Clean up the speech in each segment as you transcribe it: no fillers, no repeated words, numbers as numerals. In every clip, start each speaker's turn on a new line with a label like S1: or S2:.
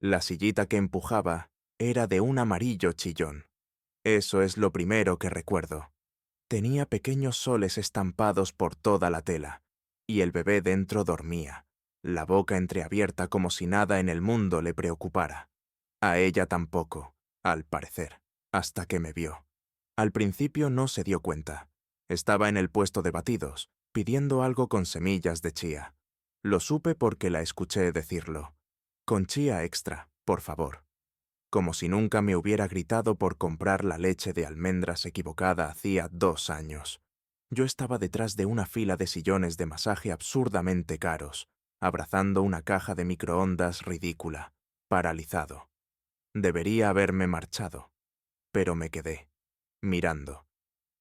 S1: La sillita que empujaba era de un amarillo chillón. Eso es lo primero que recuerdo. Tenía pequeños soles estampados por toda la tela, y el bebé dentro dormía, la boca entreabierta como si nada en el mundo le preocupara. A ella tampoco, al parecer, hasta que me vio. Al principio no se dio cuenta. Estaba en el puesto de batidos, pidiendo algo con semillas de chía. Lo supe porque la escuché decirlo. Con chía extra, por favor. Como si nunca me hubiera gritado por comprar la leche de almendras equivocada hacía 2 años. Yo estaba detrás de una fila de sillones de masaje absurdamente caros, abrazando una caja de microondas ridícula, paralizado. Debería haberme marchado, pero me quedé, mirando,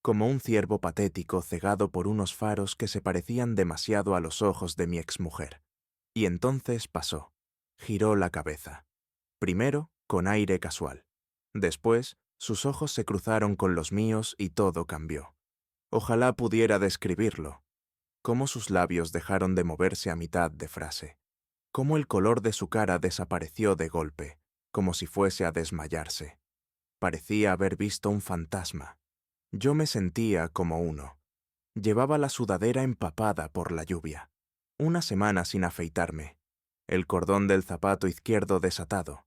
S1: como un ciervo patético cegado por unos faros que se parecían demasiado a los ojos de mi exmujer. Y entonces pasó, giró la cabeza. Primero, con aire casual. Después, sus ojos se cruzaron con los míos y todo cambió. Ojalá pudiera describirlo. Cómo sus labios dejaron de moverse a mitad de frase. Cómo el color de su cara desapareció de golpe, como si fuese a desmayarse. Parecía haber visto un fantasma. Yo me sentía como uno. Llevaba la sudadera empapada por la lluvia. Una semana sin afeitarme. El cordón del zapato izquierdo desatado.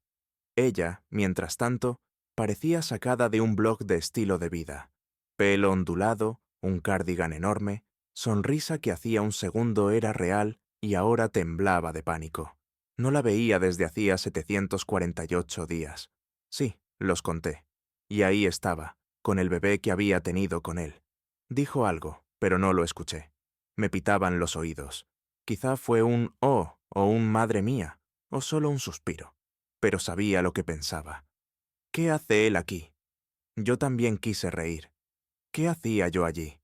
S1: Ella, mientras tanto, parecía sacada de un blog de estilo de vida. Pelo ondulado, un cardigan enorme, sonrisa que hacía un segundo era real y ahora temblaba de pánico. No la veía desde hacía 748 días. Sí, los conté. Y ahí estaba, con el bebé que había tenido con él. Dijo algo, pero no lo escuché. Me pitaban los oídos. Quizá fue un «oh» o un «madre mía», o solo un suspiro. Pero sabía lo que pensaba. ¿Qué hace él aquí? Yo también quise reír. ¿Qué hacía yo allí?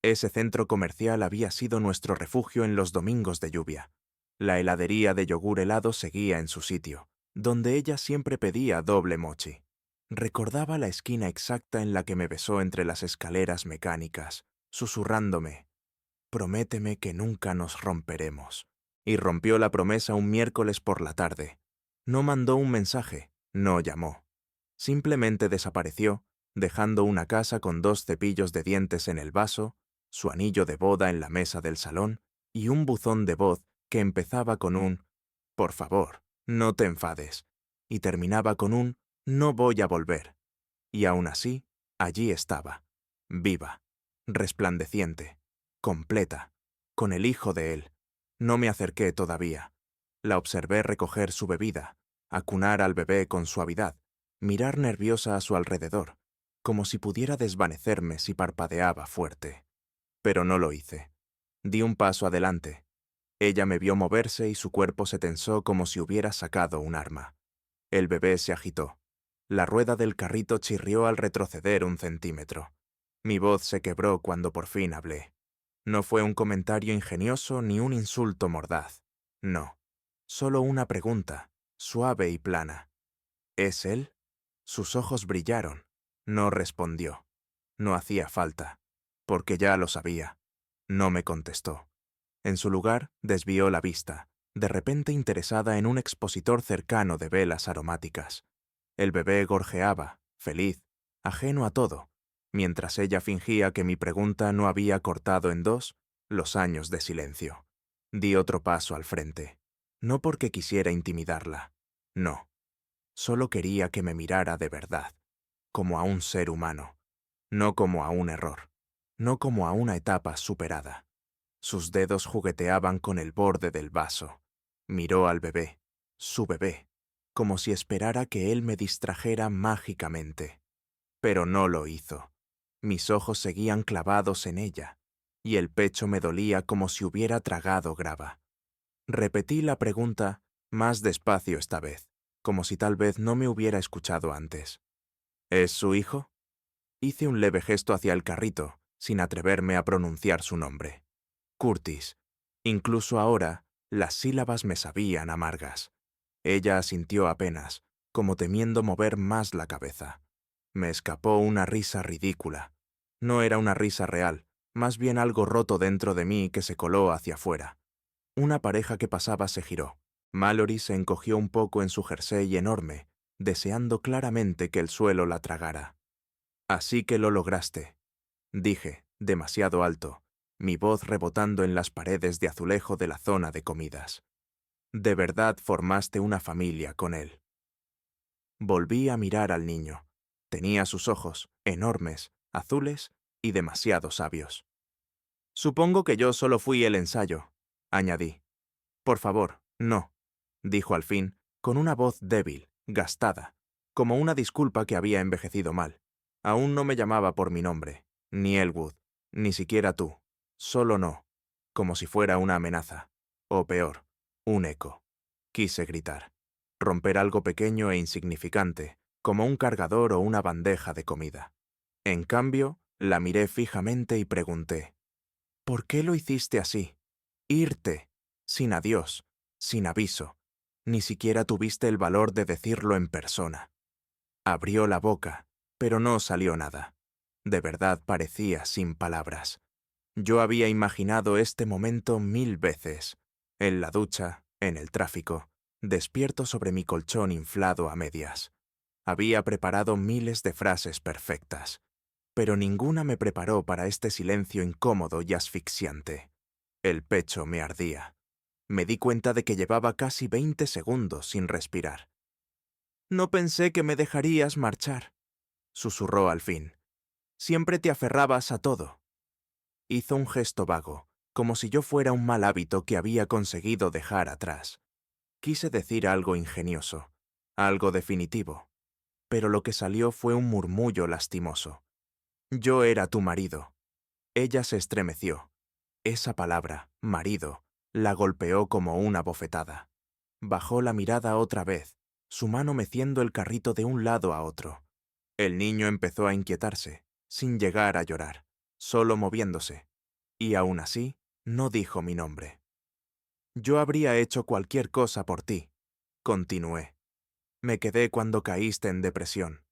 S1: Ese centro comercial había sido nuestro refugio en los domingos de lluvia. La heladería de yogur helado seguía en su sitio, donde ella siempre pedía doble mochi. Recordaba la esquina exacta en la que me besó entre las escaleras mecánicas, susurrándome, «Prométeme que nunca nos romperemos». Y rompió la promesa un miércoles por la tarde. No mandó un mensaje, no llamó. Simplemente desapareció, dejando una casa con 2 cepillos de dientes en el vaso, su anillo de boda en la mesa del salón y un buzón de voz que empezaba con un «Por favor, no te enfades» y terminaba con un «No voy a volver». Y aún así, allí estaba, viva, resplandeciente, completa, con el hijo de él. No me acerqué todavía. La observé recoger su bebida, acunar al bebé con suavidad, mirar nerviosa a su alrededor, como si pudiera desvanecerme si parpadeaba fuerte. Pero no lo hice. Di un paso adelante. Ella me vio moverse y su cuerpo se tensó como si hubiera sacado un arma. El bebé se agitó. La rueda del carrito chirrió al retroceder 1 centímetro. Mi voz se quebró cuando por fin hablé. No fue un comentario ingenioso ni un insulto mordaz. No. Solo una pregunta, suave y plana. ¿Es él? Sus ojos brillaron. No respondió. No hacía falta, porque ya lo sabía. No me contestó. En su lugar, desvió la vista, de repente interesada en un expositor cercano de velas aromáticas. El bebé gorjeaba, feliz, ajeno a todo, mientras ella fingía que mi pregunta no había cortado en dos los años de silencio. Di otro paso al frente, no porque quisiera intimidarla, no. Solo quería que me mirara de verdad, como a un ser humano, no como a un error, no como a una etapa superada. Sus dedos jugueteaban con el borde del vaso. Miró al bebé, su bebé, como si esperara que él me distrajera mágicamente. Pero no lo hizo. Mis ojos seguían clavados en ella, y el pecho me dolía como si hubiera tragado grava. Repetí la pregunta más despacio esta vez, como si tal vez no me hubiera escuchado antes. ¿Es su hijo? Hice un leve gesto hacia el carrito, sin atreverme a pronunciar su nombre. Curtis. Incluso ahora, las sílabas me sabían amargas. Ella asintió apenas, como temiendo mover más la cabeza. Me escapó una risa ridícula. No era una risa real, más bien algo roto dentro de mí que se coló hacia afuera. Una pareja que pasaba se giró. Mallory se encogió un poco en su jersey enorme, deseando claramente que el suelo la tragara. «Así que lo lograste», dije, demasiado alto, mi voz rebotando en las paredes de azulejo de la zona de comidas. «De verdad formaste una familia con él». Volví a mirar al niño. Tenía sus ojos, enormes, azules y demasiado sabios. «Supongo que yo solo fui el ensayo», añadí. «Por favor, no», dijo al fin, con una voz débil, gastada, como una disculpa que había envejecido mal. Aún no me llamaba por mi nombre, ni Elwood, ni siquiera tú. Solo no, como si fuera una amenaza. O peor, un eco. Quise gritar. Romper algo pequeño e insignificante, como un cargador o una bandeja de comida. En cambio, la miré fijamente y pregunté: «¿Por qué lo hiciste así? Irte, sin adiós, sin aviso. Ni siquiera tuviste el valor de decirlo en persona». Abrió la boca, pero no salió nada. De verdad parecía sin palabras. Yo había imaginado este momento 1000 veces. En la ducha, en el tráfico, despierto sobre mi colchón inflado a medias. Había preparado miles de frases perfectas, pero ninguna me preparó para este silencio incómodo y asfixiante. El pecho me ardía. Me di cuenta de que llevaba casi 20 segundos sin respirar. «No pensé que me dejarías marchar», susurró al fin. «Siempre te aferrabas a todo». Hizo un gesto vago, como si yo fuera un mal hábito que había conseguido dejar atrás. Quise decir algo ingenioso, algo definitivo, pero lo que salió fue un murmullo lastimoso. «Yo era tu marido». Ella se estremeció. Esa palabra, marido, la golpeó como una bofetada. Bajó la mirada otra vez, su mano meciendo el carrito de un lado a otro. El niño empezó a inquietarse, sin llegar a llorar, solo moviéndose. Y aún así, no dijo mi nombre. «Yo habría hecho cualquier cosa por ti», continué. «Me quedé cuando caíste en depresión.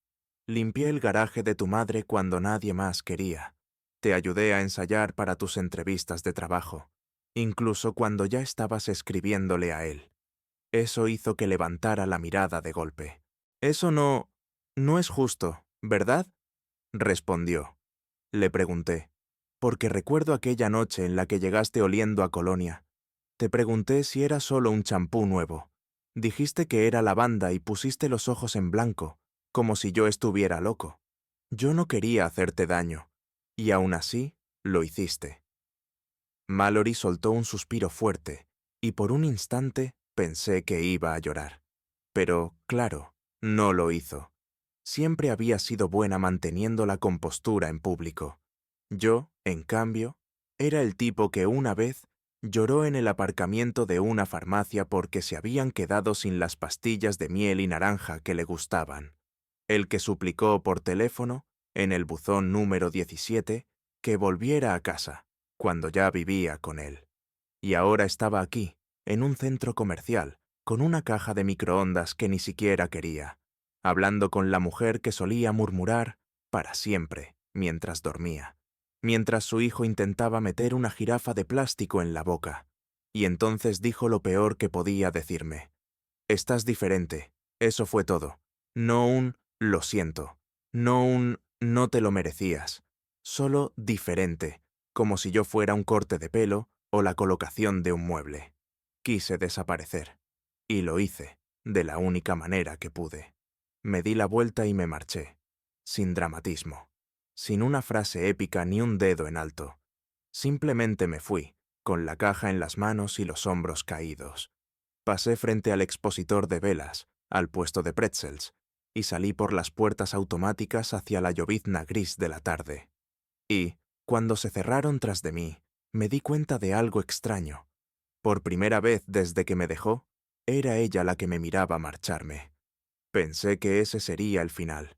S1: Limpié el garaje de tu madre cuando nadie más quería. Te ayudé a ensayar para tus entrevistas de trabajo, incluso cuando ya estabas escribiéndole a él». Eso hizo que levantara la mirada de golpe. «Eso no es justo, ¿verdad?», respondió. Le pregunté, porque recuerdo aquella noche en la que llegaste oliendo a colonia. Te pregunté si era solo un champú nuevo. Dijiste que era lavanda y pusiste los ojos en blanco, como si yo estuviera loco. Yo no quería hacerte daño, y aún así lo hiciste». Mallory soltó un suspiro fuerte, y por un instante pensé que iba a llorar. Pero, claro, no lo hizo. Siempre había sido buena manteniendo la compostura en público. Yo, en cambio, era el tipo que una vez lloró en el aparcamiento de una farmacia porque se habían quedado sin las pastillas de miel y naranja que le gustaban. El que suplicó por teléfono, en el buzón número 17, que volviera a casa, cuando ya vivía con él. Y ahora estaba aquí, en un centro comercial, con una caja de microondas que ni siquiera quería, hablando con la mujer que solía murmurar «para siempre» mientras dormía, mientras su hijo intentaba meter una jirafa de plástico en la boca. Y entonces dijo lo peor que podía decirme: «Estás diferente, eso fue todo. No un «lo siento», no un «no te lo merecías», solo diferente, como si yo fuera un corte de pelo o la colocación de un mueble». Quise desaparecer. Y lo hice, de la única manera que pude. Me di la vuelta y me marché, sin dramatismo, sin una frase épica ni un dedo en alto. Simplemente me fui, con la caja en las manos y los hombros caídos. Pasé frente al expositor de velas, al puesto de pretzels, y salí por las puertas automáticas hacia la llovizna gris de la tarde. Y, cuando se cerraron tras de mí, me di cuenta de algo extraño. Por primera vez desde que me dejó, era ella la que me miraba marcharme. Pensé que ese sería el final.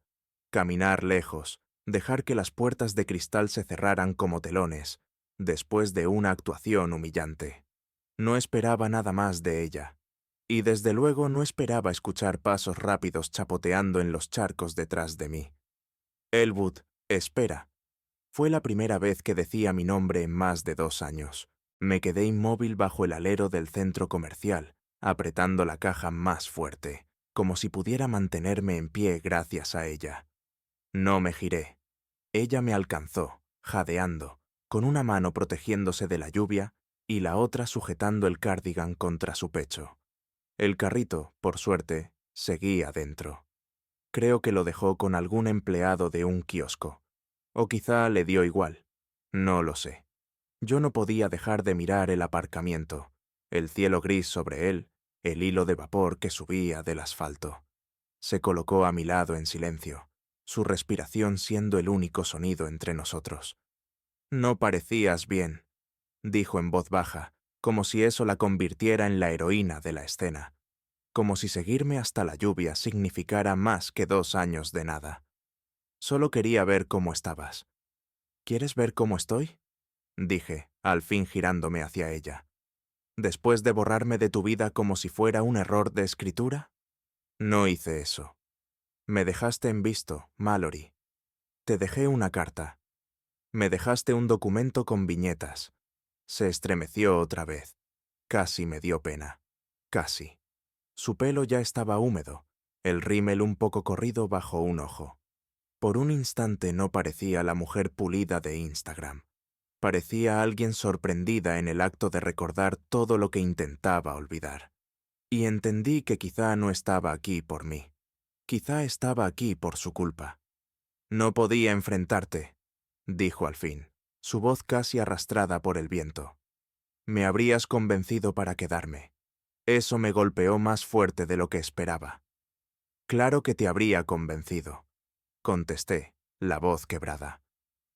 S1: Caminar lejos, dejar que las puertas de cristal se cerraran como telones, después de una actuación humillante. No esperaba nada más de ella. Y desde luego no esperaba escuchar pasos rápidos chapoteando en los charcos detrás de mí. «Elwood, espera». Fue la primera vez que decía mi nombre en más de 2 años. Me quedé inmóvil bajo el alero del centro comercial, apretando la caja más fuerte, como si pudiera mantenerme en pie gracias a ella. No me giré. Ella me alcanzó, jadeando, con una mano protegiéndose de la lluvia y la otra sujetando el cardigan contra su pecho. El carrito, por suerte, seguía dentro. Creo que lo dejó con algún empleado de un kiosco. O quizá le dio igual. No lo sé. Yo no podía dejar de mirar el aparcamiento, el cielo gris sobre él, el hilo de vapor que subía del asfalto. Se colocó a mi lado en silencio, su respiración siendo el único sonido entre nosotros. «No parecías bien», dijo en voz baja, como si eso la convirtiera en la heroína de la escena, como si seguirme hasta la lluvia significara más que 2 años de nada. «Solo quería ver cómo estabas». «¿Quieres ver cómo estoy?», dije, al fin girándome hacia ella. «¿Después de borrarme de tu vida como si fuera un error de escritura?» «No hice eso. Me dejaste en visto, Mallory. Te dejé una carta. Me dejaste un documento con viñetas». Se estremeció otra vez. Casi me dio pena. Casi. Su pelo ya estaba húmedo, el rímel un poco corrido bajo un ojo. Por un instante no parecía la mujer pulida de Instagram. Parecía alguien sorprendida en el acto de recordar todo lo que intentaba olvidar. Y entendí que quizá no estaba aquí por mí. Quizá estaba aquí por su culpa. «No podía enfrentarte», dijo al fin, su voz casi arrastrada por el viento. «Me habrías convencido para quedarme. Eso me golpeó más fuerte de lo que esperaba». «Claro que te habría convencido», contesté, la voz quebrada.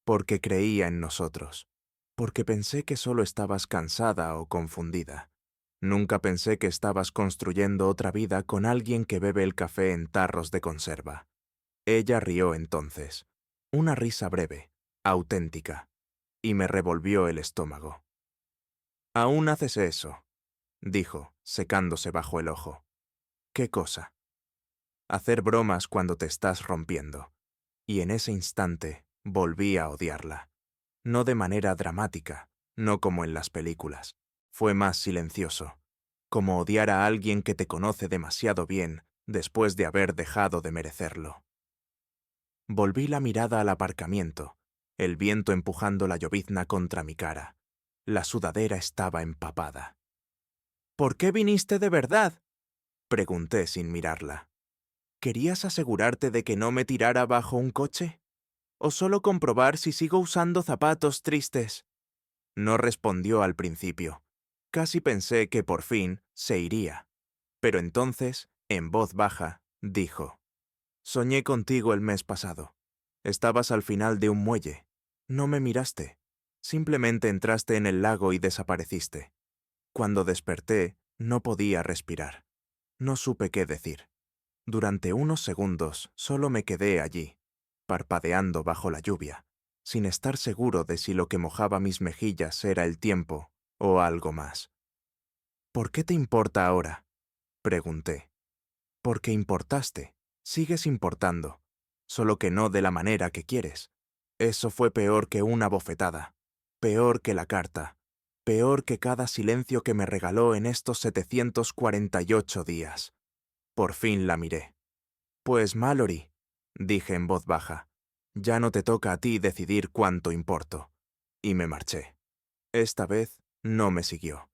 S1: «Porque creía en nosotros. Porque pensé que solo estabas cansada o confundida. Nunca pensé que estabas construyendo otra vida con alguien que bebe el café en tarros de conserva». Ella rió entonces. Una risa breve, auténtica, y me revolvió el estómago. «Aún haces eso», dijo, secándose bajo el ojo. «¿Qué cosa?» «Hacer bromas cuando te estás rompiendo». Y en ese instante volví a odiarla. No de manera dramática, no como en las películas. Fue más silencioso, como odiar a alguien que te conoce demasiado bien después de haber dejado de merecerlo. Volví la mirada al aparcamiento, el viento empujando la llovizna contra mi cara. La sudadera estaba empapada. «¿Por qué viniste de verdad?», pregunté sin mirarla. «¿Querías asegurarte de que no me tirara bajo un coche? ¿O solo comprobar si sigo usando zapatos tristes?». No respondió al principio. Casi pensé que por fin se iría. Pero entonces, en voz baja, dijo: «Soñé contigo el mes pasado. Estabas al final de un muelle. No me miraste. Simplemente entraste en el lago y desapareciste. Cuando desperté, no podía respirar. No supe qué decir. Durante unos segundos solo me quedé allí, parpadeando bajo la lluvia, sin estar seguro de si lo que mojaba mis mejillas era el tiempo o algo más. «¿Por qué te importa ahora?», pregunté. «Porque importaste. Sigues importando. Solo que no de la manera que quieres. Eso fue peor que una bofetada. Peor que la carta. Peor que cada silencio que me regaló en estos 748 días». Por fin la miré. «Pues Mallory», dije en voz baja, «ya no te toca a ti decidir cuánto importo». Y me marché. Esta vez no me siguió.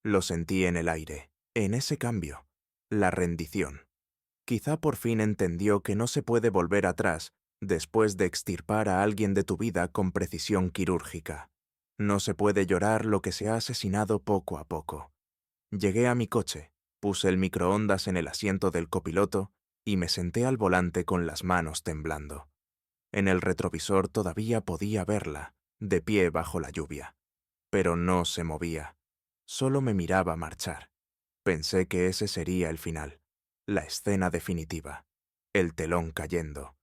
S1: Lo sentí en el aire, en ese cambio, la rendición. Quizá por fin entendió que no se puede volver atrás después de extirpar a alguien de tu vida con precisión quirúrgica. No se puede llorar lo que se ha asesinado poco a poco. Llegué a mi coche, puse el microondas en el asiento del copiloto y me senté al volante con las manos temblando. En el retrovisor todavía podía verla, de pie bajo la lluvia. Pero no se movía. Solo me miraba marchar. Pensé que ese sería el final, la escena definitiva, el telón cayendo.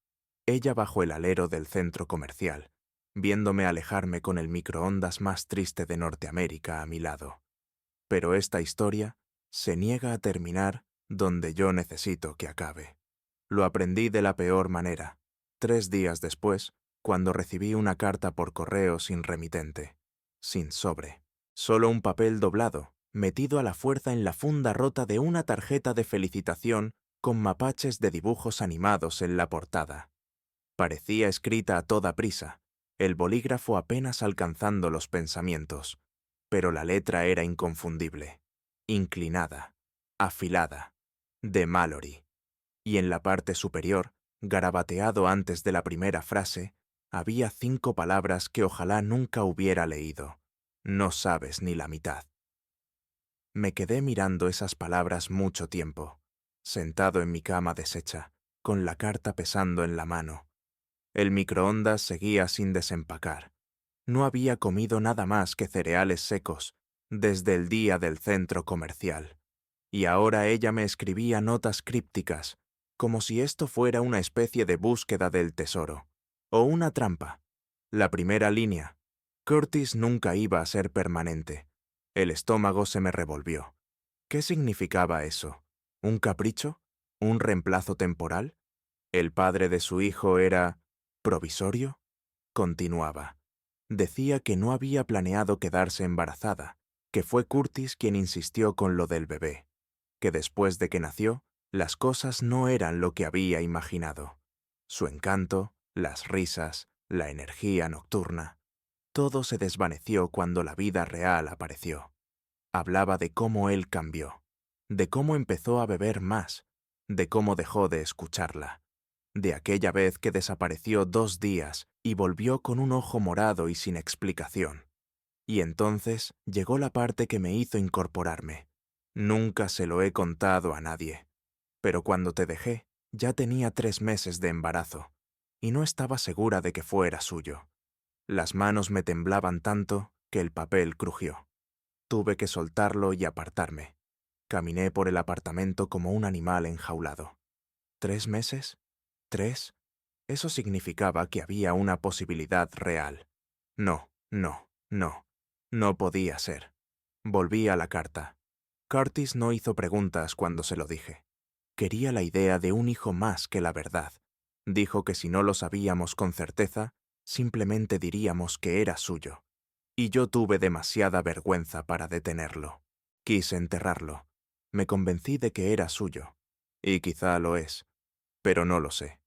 S1: Ella bajo el alero del centro comercial, viéndome alejarme con el microondas más triste de Norteamérica a mi lado. Pero esta historia se niega a terminar donde yo necesito que acabe. Lo aprendí de la peor manera, 3 días después, cuando recibí una carta por correo sin remitente, sin sobre, solo un papel doblado metido a la fuerza en la funda rota de una tarjeta de felicitación con mapaches de dibujos animados en la portada. Parecía escrita a toda prisa, el bolígrafo apenas alcanzando los pensamientos, pero la letra era inconfundible, inclinada, afilada, de Mallory. Y en la parte superior, garabateado antes de la primera frase, había 5 palabras que ojalá nunca hubiera leído. No sabes ni la mitad. Me quedé mirando esas palabras mucho tiempo, sentado en mi cama deshecha, con la carta pesando en la mano. El microondas seguía sin desempacar. No había comido nada más que cereales secos desde el día del centro comercial. Y ahora ella me escribía notas crípticas, como si esto fuera una especie de búsqueda del tesoro, o una trampa. La primera línea: Curtis nunca iba a ser permanente. El estómago se me revolvió. ¿Qué significaba eso? ¿Un capricho? ¿Un reemplazo temporal? ¿El padre de su hijo era provisorio? Continuaba. Decía que no había planeado quedarse embarazada, que fue Curtis quien insistió con lo del bebé, que después de que nació, las cosas no eran lo que había imaginado. Su encanto, las risas, la energía nocturna, todo se desvaneció cuando la vida real apareció. Hablaba de cómo él cambió, de cómo empezó a beber más, de cómo dejó de escucharla, de aquella vez que desapareció 2 días y volvió con un ojo morado y sin explicación. Y entonces llegó la parte que me hizo incorporarme. Nunca se lo he contado a nadie, pero cuando te dejé, ya tenía 3 meses de embarazo, y no estaba segura de que fuera suyo. Las manos me temblaban tanto que el papel crujió. Tuve que soltarlo y apartarme. Caminé por el apartamento como un animal enjaulado. ¿3 meses? ¿3? Eso significaba que había una posibilidad real. No, no, no. No podía ser. Volví a la carta. Curtis no hizo preguntas cuando se lo dije. Quería la idea de un hijo más que la verdad. Dijo que si no lo sabíamos con certeza, simplemente diríamos que era suyo. Y yo tuve demasiada vergüenza para detenerlo. Quise enterrarlo. Me convencí de que era suyo. Y quizá lo es, pero no lo sé.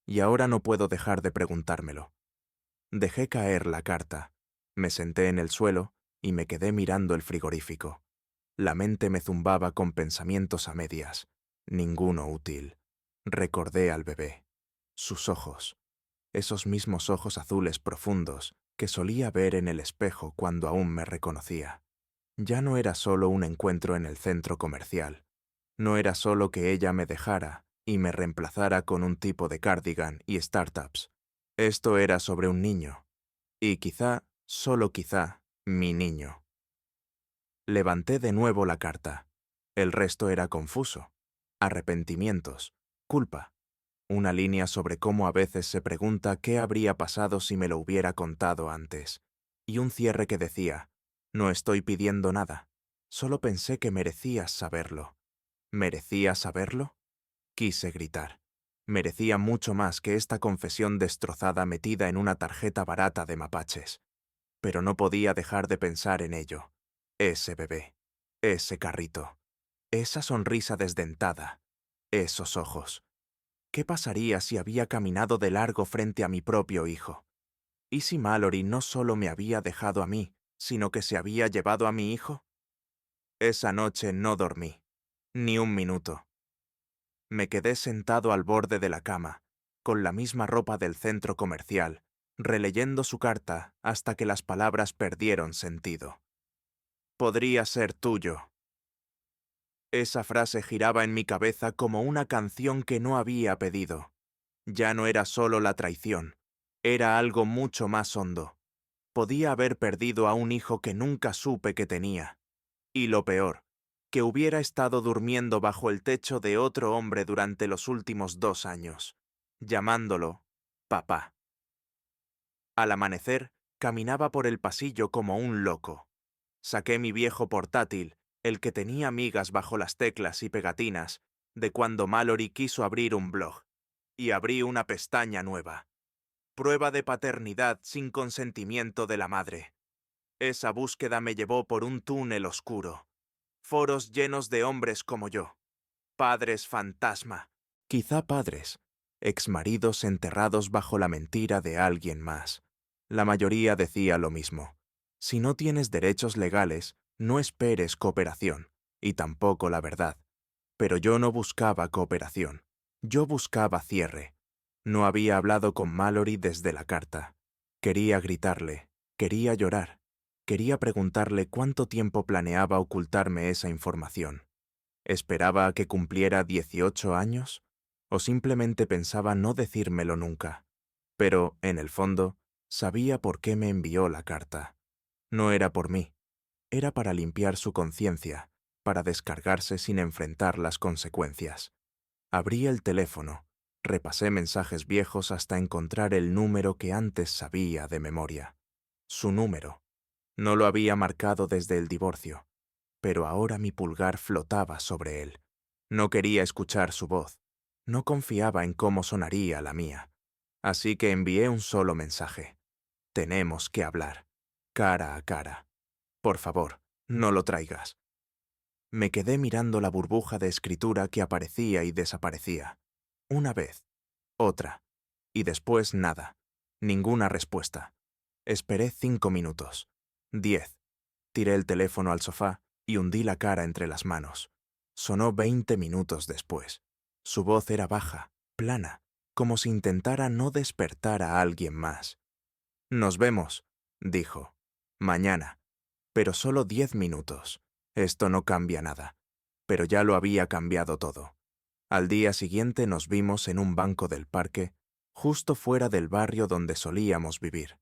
S1: Y ahora no puedo dejar de preguntármelo. Dejé caer la carta, me senté en el suelo y me quedé mirando el frigorífico. La mente me zumbaba con pensamientos a medias, ninguno útil. Recordé al bebé, sus ojos, esos mismos ojos azules profundos que solía ver en el espejo cuando aún me reconocía. Ya no era solo un encuentro en el centro comercial. No era solo que ella me dejara y me reemplazara con un tipo de cardigan y startups. Esto era sobre un niño. Y quizá, solo quizá, mi niño. Levanté de nuevo la carta. El resto era confuso. Arrepentimientos, culpa. Una línea sobre cómo a veces se pregunta qué habría pasado si me lo hubiera contado antes. Y un cierre que decía: no estoy pidiendo nada. Solo pensé que merecías saberlo. ¿Merecía saberlo? Quise gritar. Merecía mucho más que esta confesión destrozada metida en una tarjeta barata de mapaches. Pero no podía dejar de pensar en ello. Ese bebé, ese carrito, esa sonrisa desdentada, esos ojos. ¿Qué pasaría si había caminado de largo frente a mi propio hijo? ¿Y si Mallory no solo me había dejado a mí, sino que se había llevado a mi hijo? Esa noche no dormí, ni un minuto. Me quedé sentado al borde de la cama, con la misma ropa del centro comercial, releyendo su carta hasta que las palabras perdieron sentido. Podría ser tuyo. Esa frase giraba en mi cabeza como una canción que no había pedido. Ya no era solo la traición, era algo mucho más hondo. Podía haber perdido a un hijo que nunca supe que tenía. Y lo peor, que hubiera estado durmiendo bajo el techo de otro hombre durante los últimos 2 años, llamándolo papá. Al amanecer, caminaba por el pasillo como un loco. Saqué mi viejo portátil, el que tenía migas bajo las teclas y pegatinas, de cuando Mallory quiso abrir un blog, y abrí una pestaña nueva. Prueba de paternidad sin consentimiento de la madre. Esa búsqueda me llevó por un túnel oscuro, Foros llenos de hombres como yo. Padres fantasma. Quizá padres. Exmaridos enterrados bajo la mentira de alguien más. La mayoría decía lo mismo. Si no tienes derechos legales, no esperes cooperación, y tampoco la verdad. Pero yo no buscaba cooperación. Yo buscaba cierre. No había hablado con Mallory desde la carta. Quería gritarle, quería llorar, quería preguntarle cuánto tiempo planeaba ocultarme esa información. ¿Esperaba a que cumpliera 18 años? ¿O simplemente pensaba no decírmelo nunca? Pero, en el fondo, sabía por qué me envió la carta. No era por mí. Era para limpiar su conciencia, para descargarse sin enfrentar las consecuencias. Abrí el teléfono, repasé mensajes viejos hasta encontrar el número que antes sabía de memoria. Su número. No lo había marcado desde el divorcio, pero ahora mi pulgar flotaba sobre él. No quería escuchar su voz. No confiaba en cómo sonaría la mía. Así que envié un solo mensaje. Tenemos que hablar. Cara a cara. Por favor, no lo traigas. Me quedé mirando la burbuja de escritura que aparecía y desaparecía. Una vez, otra, y después nada. Ninguna respuesta. Esperé 5 minutos. 10. Tiré el teléfono al sofá y hundí la cara entre las manos. Sonó 20 minutos después. Su voz era baja, plana, como si intentara no despertar a alguien más. Nos vemos, dijo. Mañana. Pero solo 10 minutos. Esto no cambia nada. Pero ya lo había cambiado todo. Al día siguiente nos vimos en un banco del parque, justo fuera del barrio donde solíamos vivir.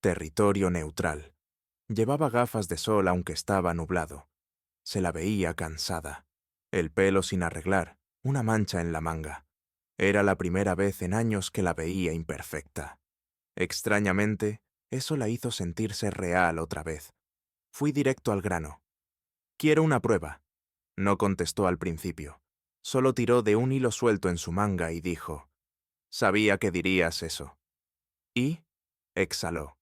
S1: Territorio neutral. Llevaba gafas de sol aunque estaba nublado. Se la veía cansada. El pelo sin arreglar, una mancha en la manga. Era la primera vez en años que la veía imperfecta. Extrañamente, eso la hizo sentirse real otra vez. Fui directo al grano. Quiero una prueba. No contestó al principio. Solo tiró de un hilo suelto en su manga y dijo, «Sabía que dirías eso». Y exhaló.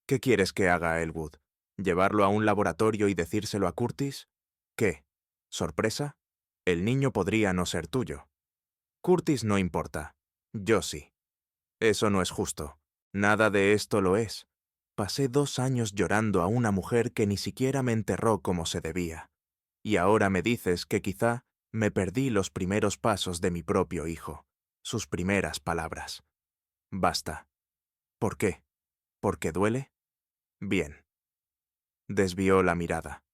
S1: «¿Qué quieres que haga, Elwood? ¿Llevarlo a un laboratorio y decírselo a Curtis? ¿Qué? ¿Sorpresa? El niño podría no ser tuyo. Curtis no importa. Yo sí. Eso no es justo. Nada de esto lo es. Pasé 2 años llorando a una mujer que ni siquiera me enterró como se debía. Y ahora me dices que quizá me perdí los primeros pasos de mi propio hijo, sus primeras palabras. Basta. ¿Por qué? ¿Porque duele? Bien. Desvió la mirada.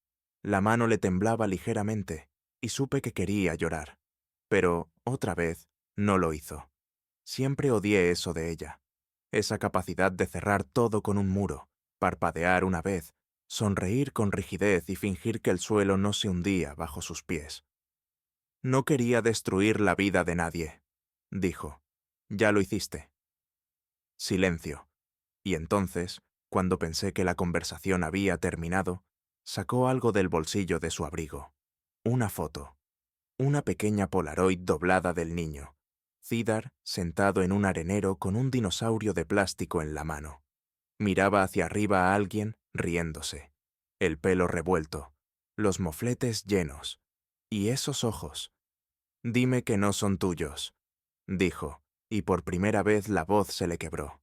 S1: La mano le temblaba ligeramente y supe que quería llorar. Pero, otra vez, no lo hizo. Siempre odié eso de ella. Esa capacidad de cerrar todo con un muro, parpadear una vez, sonreír con rigidez y fingir que el suelo no se hundía bajo sus pies. No quería destruir la vida de nadie, dijo. Ya lo hiciste. Silencio. Y entonces, cuando pensé que la conversación había terminado, sacó algo del bolsillo de su abrigo. Una foto. Una pequeña Polaroid doblada del niño. Cedar sentado en un arenero con un dinosaurio de plástico en la mano. Miraba hacia arriba a alguien, riéndose. El pelo revuelto. Los mofletes llenos. Y esos ojos. Dime que no son tuyos, dijo, y por primera vez la voz se le quebró.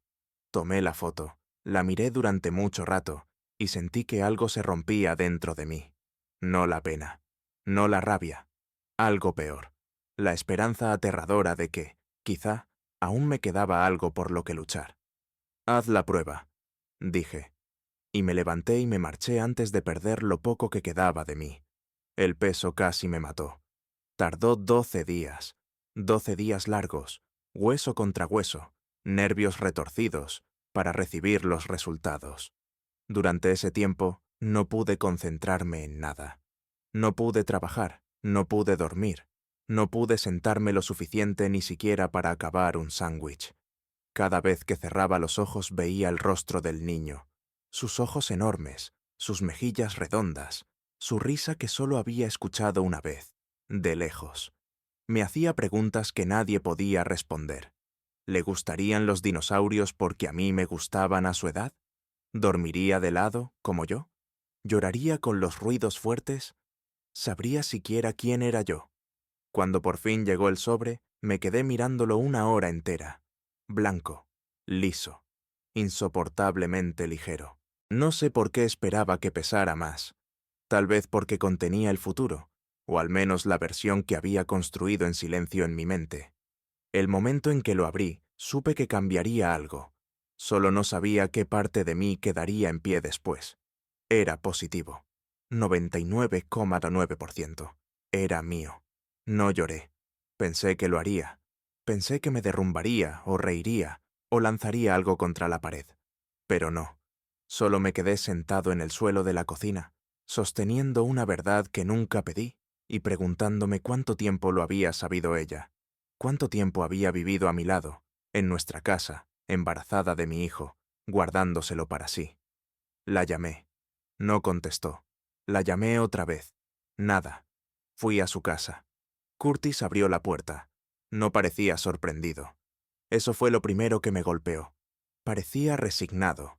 S1: Tomé la foto, la miré durante mucho rato, y sentí que algo se rompía dentro de mí. No la pena, no la rabia, algo peor, la esperanza aterradora de que, quizá, aún me quedaba algo por lo que luchar. Haz la prueba, dije, y me levanté y me marché antes de perder lo poco que quedaba de mí. El peso casi me mató. Tardó 12 días, 12 días largos, hueso contra hueso, nervios retorcidos, para recibir los resultados. Durante ese tiempo no pude concentrarme en nada. No pude trabajar, no pude dormir, no pude sentarme lo suficiente ni siquiera para acabar un sándwich. Cada vez que cerraba los ojos veía el rostro del niño, sus ojos enormes, sus mejillas redondas, su risa que solo había escuchado una vez, de lejos. Me hacía preguntas que nadie podía responder. ¿Le gustarían los dinosaurios porque a mí me gustaban a su edad? ¿Dormiría de lado, como yo? ¿Lloraría con los ruidos fuertes? ¿Sabría siquiera quién era yo? Cuando por fin llegó el sobre, me quedé mirándolo una hora entera. Blanco, liso, insoportablemente ligero. No sé por qué esperaba que pesara más. Tal vez porque contenía el futuro, o al menos la versión que había construido en silencio en mi mente. El momento en que lo abrí, supe que cambiaría algo. Solo no sabía qué parte de mí quedaría en pie después. Era positivo. 99,9%. Era mío. No lloré. Pensé que lo haría. Pensé que me derrumbaría, o reiría, o lanzaría algo contra la pared. Pero no. Solo me quedé sentado en el suelo de la cocina, sosteniendo una verdad que nunca pedí, y preguntándome cuánto tiempo lo había sabido ella. Cuánto tiempo había vivido a mi lado, en nuestra casa, embarazada de mi hijo, guardándoselo para sí. La llamé. No contestó. La llamé otra vez. Nada. Fui a su casa. Curtis abrió la puerta. No parecía sorprendido. Eso fue lo primero que me golpeó. Parecía resignado,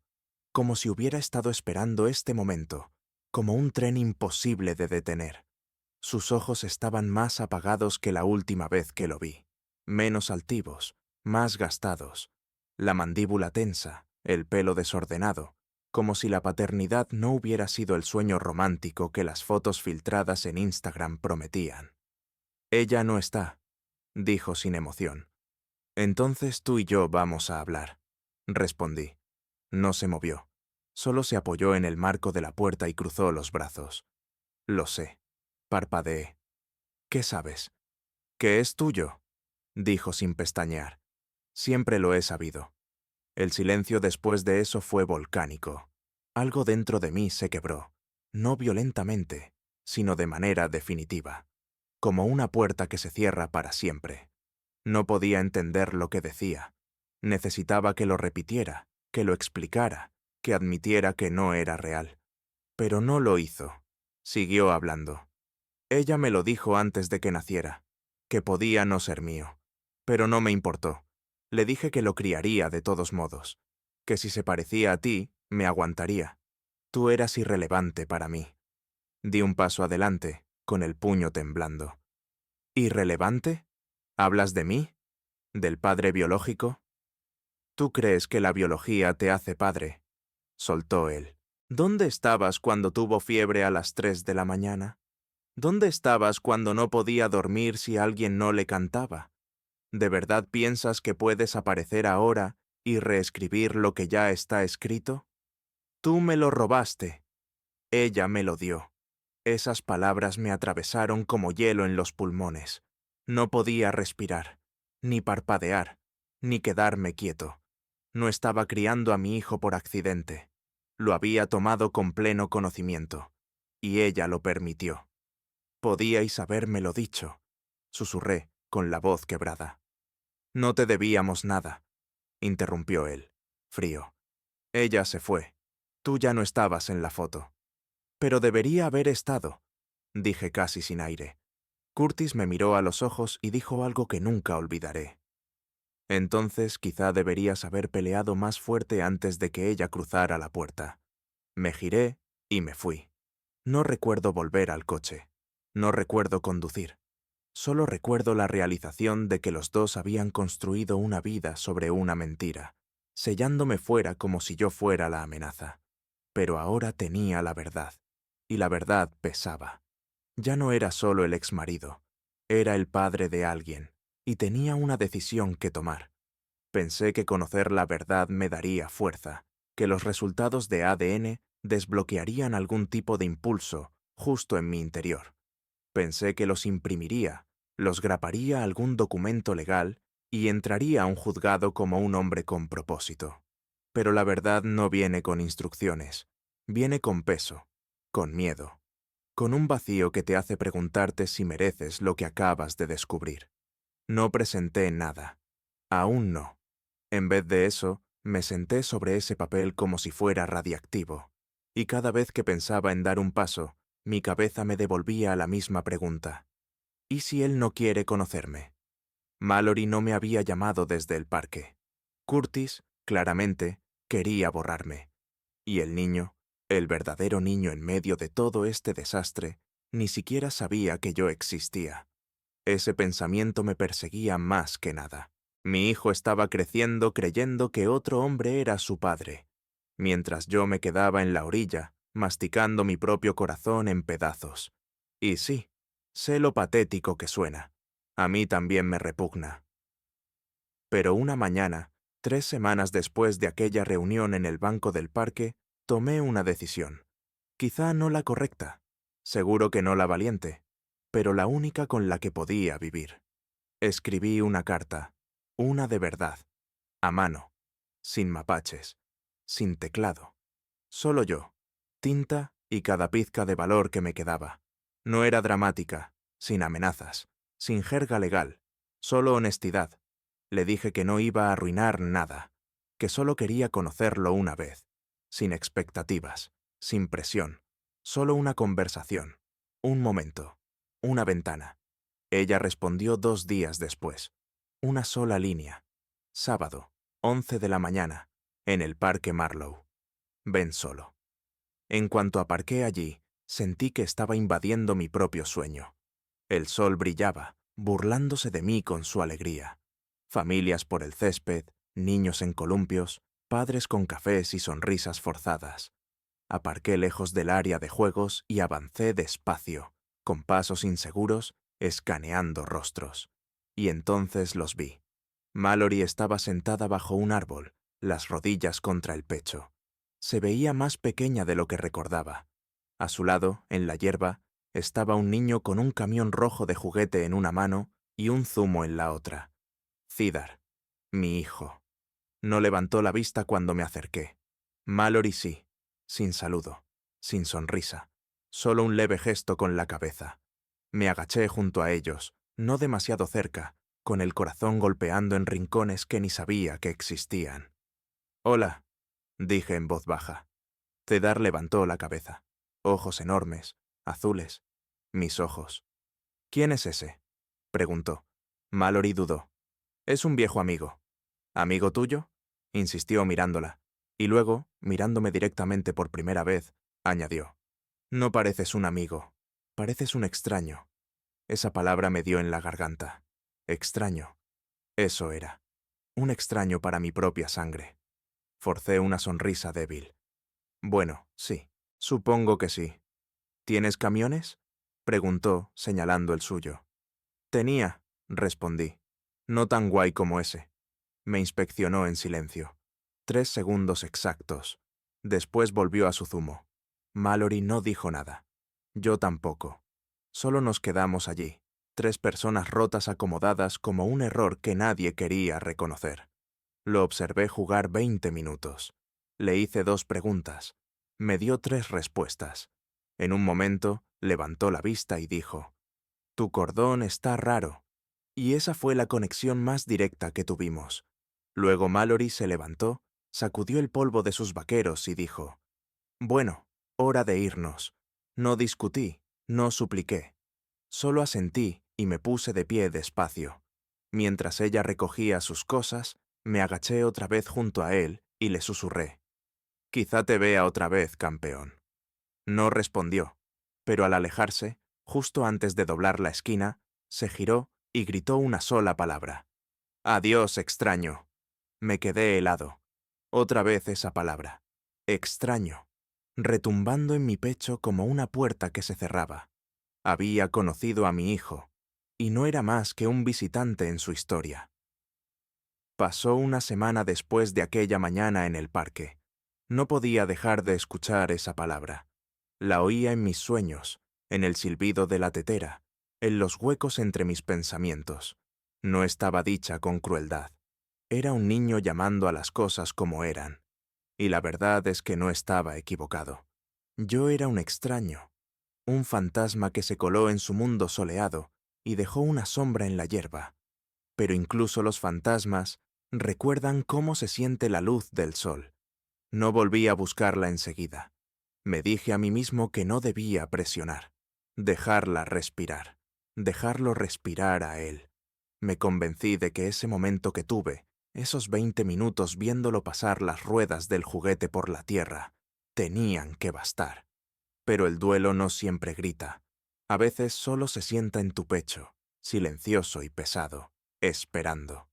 S1: como si hubiera estado esperando este momento, como un tren imposible de detener. Sus ojos estaban más apagados que la última vez que lo vi, menos altivos, más gastados, la mandíbula tensa, el pelo desordenado, como si la paternidad no hubiera sido el sueño romántico que las fotos filtradas en Instagram prometían. Ella no está, dijo sin emoción. Entonces tú y yo vamos a hablar, respondí. No se movió. Solo se apoyó en el marco de la puerta y cruzó los brazos. Lo sé. Parpadeé. ¿Qué sabes? Que es tuyo, dijo sin pestañear. Siempre lo he sabido. El silencio después de eso fue volcánico. Algo dentro de mí se quebró, no violentamente, sino de manera definitiva, como una puerta que se cierra para siempre. No podía entender lo que decía. Necesitaba que lo repitiera, que lo explicara, que admitiera que no era real. Pero no lo hizo. Siguió hablando. Ella me lo dijo antes de que naciera, que podía no ser mío. Pero no me importó. Le dije que lo criaría de todos modos, que si se parecía a ti, me aguantaría. Tú eras irrelevante para mí. Di un paso adelante, con el puño temblando. ¿Irrelevante? ¿Hablas de mí? ¿Del padre biológico? ¿Tú crees que la biología te hace padre? Soltó él. ¿Dónde estabas cuando tuvo fiebre a las 3 de la mañana? ¿Dónde estabas cuando no podía dormir si alguien no le cantaba? ¿De verdad piensas que puedes aparecer ahora y reescribir lo que ya está escrito? Tú me lo robaste. Ella me lo dio. Esas palabras me atravesaron como hielo en los pulmones. No podía respirar, ni parpadear, ni quedarme quieto. No estaba criando a mi hijo por accidente. Lo había tomado con pleno conocimiento, y ella lo permitió. Podíais habérmelo dicho, susurré, con la voz quebrada. No te debíamos nada, interrumpió él, frío. Ella se fue. Tú ya no estabas en la foto. Pero debería haber estado, dije casi sin aire. Curtis me miró a los ojos y dijo algo que nunca olvidaré. Entonces quizá deberías haber peleado más fuerte antes de que ella cruzara la puerta. Me giré y me fui. No recuerdo volver al coche. No recuerdo conducir. Solo recuerdo la realización de que los dos habían construido una vida sobre una mentira, sellándome fuera como si yo fuera la amenaza. Pero ahora tenía la verdad, y la verdad pesaba. Ya no era solo el exmarido, era el padre de alguien, y tenía una decisión que tomar. Pensé que conocer la verdad me daría fuerza, que los resultados de ADN desbloquearían algún tipo de impulso justo en mi interior. Pensé que los imprimiría, los graparía a algún documento legal y entraría a un juzgado como un hombre con propósito. Pero la verdad no viene con instrucciones, viene con peso, con miedo, con un vacío que te hace preguntarte si mereces lo que acabas de descubrir. No presenté nada. Aún no. En vez de eso, me senté sobre ese papel como si fuera radiactivo, y cada vez que pensaba en dar un paso, mi cabeza me devolvía a la misma pregunta. ¿Y si él no quiere conocerme? Mallory no me había llamado desde el parque. Curtis, claramente, quería borrarme. Y el niño, el verdadero niño en medio de todo este desastre, Ni siquiera sabía que yo existía. Ese pensamiento me perseguía más que nada. Mi hijo estaba creciendo creyendo que otro hombre era su padre, mientras yo me quedaba en la orilla, masticando mi propio corazón en pedazos. Y sí, sé lo patético que suena. A mí también me repugna. Pero una mañana, 3 semanas después de aquella reunión en el banco del parque, tomé una decisión. Quizá no la correcta, seguro que no la valiente, pero la única con la que podía vivir. Escribí una carta, una de verdad, a mano, sin mapaches, sin teclado. Solo yo, tinta y cada pizca de valor que me quedaba. No era dramática, sin amenazas, sin jerga legal, solo honestidad. Le dije que no iba a arruinar nada, que solo quería conocerlo una vez, sin expectativas, sin presión, solo una conversación, un momento, una ventana. Ella respondió 2 días después. Una sola línea. Sábado, 11 de la mañana, en el Parque Marlow. Ven solo. En cuanto aparqué allí, sentí que estaba invadiendo mi propio sueño. El sol brillaba, burlándose de mí con su alegría. Familias por el césped, niños en columpios, padres con cafés y sonrisas forzadas. Aparqué lejos del área de juegos y avancé despacio, con pasos inseguros, escaneando rostros. Y entonces los vi. Mallory estaba sentada bajo un árbol, las rodillas contra el pecho. Se veía más pequeña de lo que recordaba. A su lado, en la hierba, estaba un niño con un camión rojo de juguete en una mano y un zumo en la otra. Cedar, mi hijo. No levantó la vista cuando me acerqué. Mallory sí, sin saludo, sin sonrisa, solo un leve gesto con la cabeza. Me agaché junto a ellos, no demasiado cerca, con el corazón golpeando en rincones que ni sabía que existían. «Hola», dije en voz baja. Cedar levantó la cabeza. Ojos enormes, azules. Mis ojos. «¿Quién es ese?», preguntó. Mallory dudó. «Es un viejo amigo». «¿Amigo tuyo?», insistió mirándola. Y luego, mirándome directamente por primera vez, añadió. «No pareces un amigo, pareces un extraño». Esa palabra me dio en la garganta. Extraño. Eso era. Un extraño para mi propia sangre. Forcé una sonrisa débil. «Bueno, sí. Supongo que sí». «¿Tienes camiones?», preguntó, señalando el suyo. «Tenía», respondí. «No tan guay como ese». Me inspeccionó en silencio. 3 segundos exactos. Después volvió a su zumo. Mallory no dijo nada. Yo tampoco. Solo nos quedamos allí, 3 personas rotas acomodadas como un error que nadie quería reconocer. Lo observé jugar 20 minutos. Le hice 2 preguntas. Me dio 3 respuestas. En un momento, levantó la vista y dijo, «Tu cordón está raro». Y esa fue la conexión más directa que tuvimos. Luego Mallory se levantó, sacudió el polvo de sus vaqueros y dijo, «Bueno, hora de irnos». No discutí, no supliqué. Solo asentí y me puse de pie despacio. Mientras ella recogía sus cosas, me agaché otra vez junto a él y le susurré, «Quizá te vea otra vez, campeón». No respondió, pero al alejarse, justo antes de doblar la esquina, se giró y gritó una sola palabra. «Adiós, extraño». Me quedé helado. Otra vez esa palabra. Extraño, retumbando en mi pecho como una puerta que se cerraba. Había conocido a mi hijo, y no era más que un visitante en su historia. Pasó una semana después de aquella mañana en el parque. No podía dejar de escuchar esa palabra. La oía en mis sueños, en el silbido de la tetera, en los huecos entre mis pensamientos. No estaba dicha con crueldad. Era un niño llamando a las cosas como eran. Y la verdad es que no estaba equivocado. Yo era un extraño, un fantasma que se coló en su mundo soleado y dejó una sombra en la hierba. Pero incluso los fantasmas recuerdan cómo se siente la luz del sol. No volví a buscarla enseguida. Me dije a mí mismo que no debía presionar, dejarla respirar, dejarlo respirar a él. Me convencí de que ese momento que tuve, esos 20 minutos viéndolo pasar las ruedas del juguete por la tierra, tenían que bastar. Pero el duelo no siempre grita. A veces solo se sienta en tu pecho, silencioso y pesado, esperando.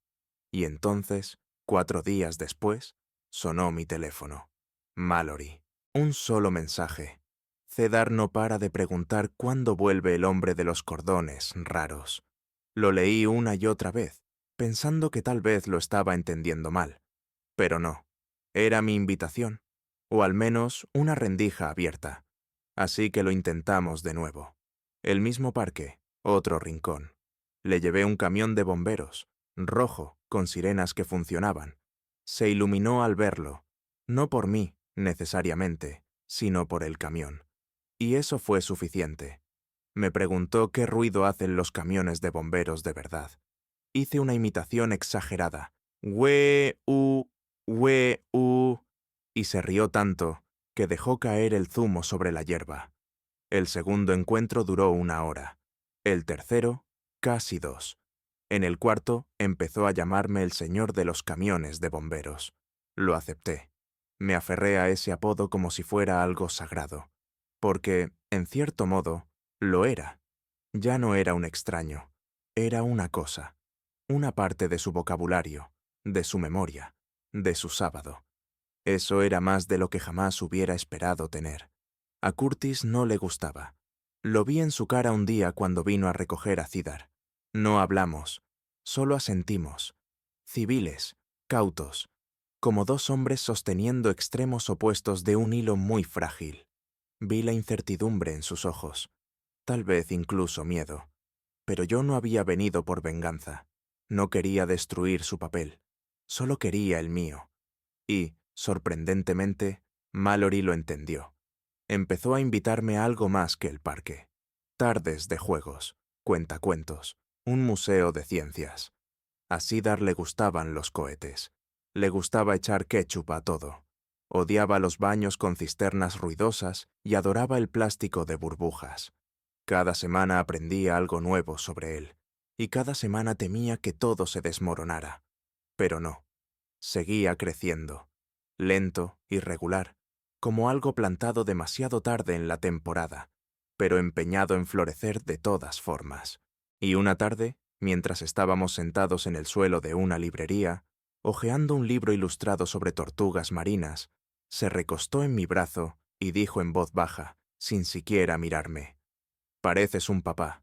S1: Y entonces, 4 días después, sonó mi teléfono. Mallory. Un solo mensaje. Cedar no para de preguntar cuándo vuelve el hombre de los cordones raros. Lo leí una y otra vez, pensando que tal vez lo estaba entendiendo mal. Pero no. Era mi invitación, o al menos una rendija abierta. Así que lo intentamos de nuevo. El mismo parque, otro rincón. Le llevé un camión de bomberos, rojo, con sirenas que funcionaban. Se iluminó al verlo, no por mí, necesariamente, sino por el camión. Y eso fue suficiente. Me preguntó qué ruido hacen los camiones de bomberos de verdad. Hice una imitación exagerada. We-u, we-u, y se rió tanto que dejó caer el zumo sobre la hierba. El segundo encuentro duró 1 hora. El tercero, casi 2. En el cuarto, empezó a llamarme el señor de los camiones de bomberos. Lo acepté. Me aferré a ese apodo como si fuera algo sagrado. Porque, en cierto modo, lo era. Ya no era un extraño. Era una cosa. Una parte de su vocabulario, de su memoria, de su sábado. Eso era más de lo que jamás hubiera esperado tener. A Curtis no le gustaba. Lo vi en su cara un día cuando vino a recoger a Cedar. No hablamos, solo asentimos. Civiles, cautos, como dos hombres sosteniendo extremos opuestos de un hilo muy frágil. Vi la incertidumbre en sus ojos, tal vez incluso miedo. Pero yo no había venido por venganza. No quería destruir su papel, solo quería el mío. Y, sorprendentemente, Mallory lo entendió. Empezó a invitarme a algo más que el parque. Tardes de juegos, cuentacuentos, un museo de ciencias. A Cedar le gustaban los cohetes. Le gustaba echar ketchup a todo. Odiaba los baños con cisternas ruidosas y adoraba el plástico de burbujas. Cada semana aprendía algo nuevo sobre él, y cada semana temía que todo se desmoronara. Pero no. Seguía creciendo, lento, irregular, como algo plantado demasiado tarde en la temporada, pero empeñado en florecer de todas formas. Y una tarde, mientras estábamos sentados en el suelo de una librería, hojeando un libro ilustrado sobre tortugas marinas, se recostó en mi brazo y dijo en voz baja, sin siquiera mirarme: «Pareces un papá».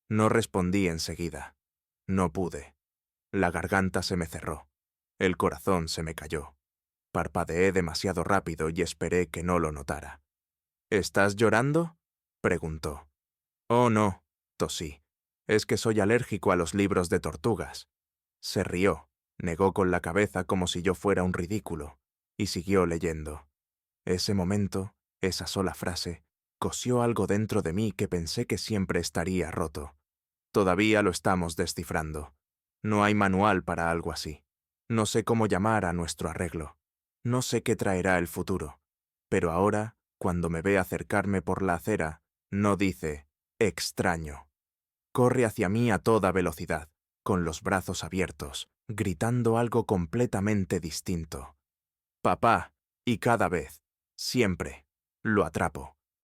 S1: No respondí enseguida. No pude. La garganta se me cerró. El corazón se me cayó. Parpadeé demasiado rápido y esperé que no lo notara. «¿Estás llorando?», preguntó. «Oh, no», tosí. «Es que soy alérgico a los libros de tortugas». Se rió, negó con la cabeza como si yo fuera un ridículo, y siguió leyendo. Ese momento, esa sola frase, cosió algo dentro de mí que pensé que siempre estaría roto. Todavía lo estamos descifrando. No hay manual para algo así. No sé cómo llamar a nuestro arreglo. No sé qué traerá el futuro. Pero ahora, cuando me ve acercarme por la acera, no dice «extraño». Corre hacia mí a toda velocidad, con los brazos abiertos, gritando algo completamente distinto. «Papá», y cada vez, siempre, lo atrapo.